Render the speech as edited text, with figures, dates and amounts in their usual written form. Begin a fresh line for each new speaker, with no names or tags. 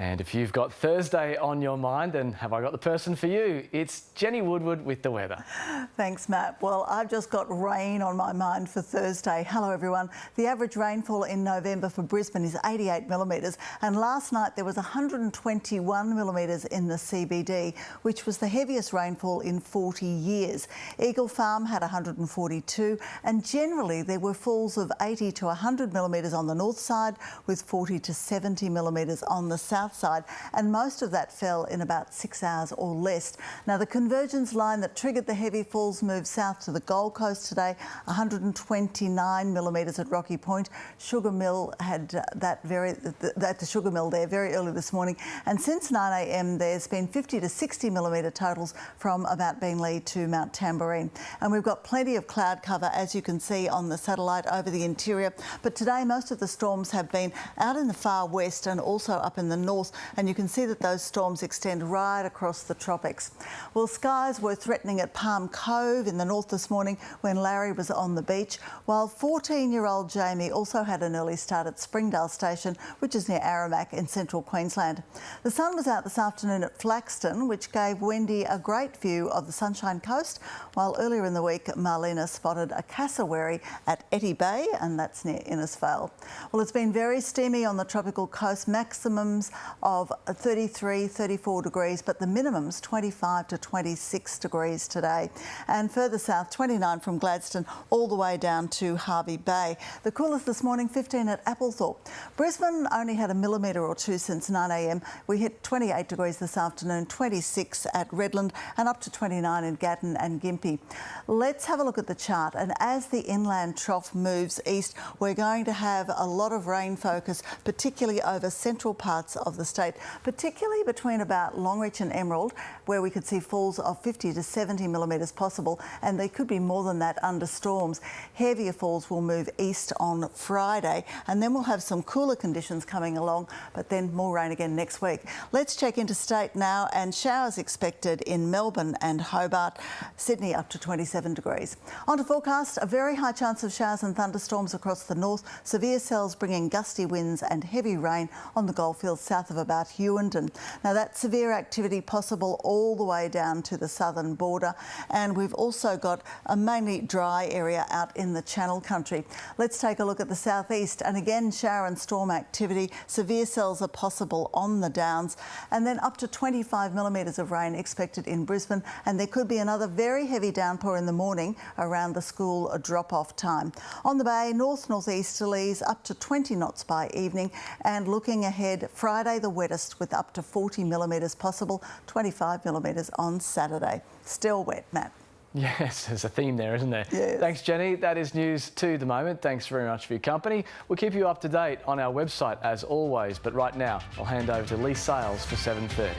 And if you've got Thursday on your mind, then have I got the person for you? It's Jenny Woodward with the weather.
Thanks, Matt. Well, I've just got rain on my mind for Thursday. Hello, everyone. The average rainfall in November for Brisbane is 88 millimetres, and last night there was 121 millimetres in the CBD, which was the heaviest rainfall in 40 years. Eagle Farm had 142, and generally there were falls of 80 to 100 millimetres on the north side, with 40 to 70 millimetres on the south side, and most of that fell in about 6 hours or less. Now, the convergence line that triggered the heavy falls moved south to the Gold Coast today, 129 millimetres at Rocky Point. Sugar Mill had the Sugar Mill there very early this morning, and since 9 a.m. there's been 50 to 60 millimetre totals from about Beenleigh to Mount Tamborine. And we've got plenty of cloud cover, as you can see on the satellite, over the interior. But today most of the storms have been out in the far west and also up in the north, and you can see that those storms extend right across the tropics. Well, skies were threatening at Palm Cove in the north this morning when Larry was on the beach, while 14-year-old Jamie also had an early start at Springdale Station, which is near Aramac in central Queensland. The sun was out this afternoon at Flaxton, which gave Wendy a great view of the Sunshine Coast, while earlier in the week Marlena spotted a cassowary at Etty Bay, and that's near Innisfail. Well, it's been very steamy on the tropical coast, maximums of 33, 34 degrees, but the minimums 25 to 26 degrees today. And further south, 29 from Gladstone all the way down to Hervey Bay. The coolest this morning, 15 at Applethorpe. Brisbane only had a millimetre or two since 9 a.m. We hit 28 degrees this afternoon, 26 at Redland, and up to 29 in Gatton and Gympie. Let's have a look at the chart, and as the inland trough moves east, we're going to have a lot of rain focus, particularly over central parts of the state, particularly between about Longreach and Emerald, where we could see falls of 50 to 70 millimetres possible, and they could be more than that under storms. Heavier falls will move east on Friday, and then we'll have some cooler conditions coming along, but then more rain again next week. Let's check interstate now, and showers expected in Melbourne and Hobart, Sydney up to 27 degrees. On to forecast, a very high chance of showers and thunderstorms across the north, severe cells bringing gusty winds and heavy rain on the goldfields south of about Hughenden. Now, that severe activity possible all the way down to the southern border, and we've also got a mainly dry area out in the Channel Country. Let's take a look at the southeast, and again shower and storm activity. Severe cells are possible on the Downs, and then up to 25 millimetres of rain expected in Brisbane, and there could be another very heavy downpour in the morning around the school drop-off time. On the bay, north-northeasterlies up to 20 knots by evening, and looking ahead, Friday the wettest with up to 40 millimetres possible, 25 millimetres on Saturday. Still wet, Matt.
Yes, there's a theme there, isn't there?
Yes.
Thanks, Jenny. That is news to the moment. Thanks very much for your company. We'll keep you up to date on our website as always, but right now I'll hand over to Lee Sales for 7:30.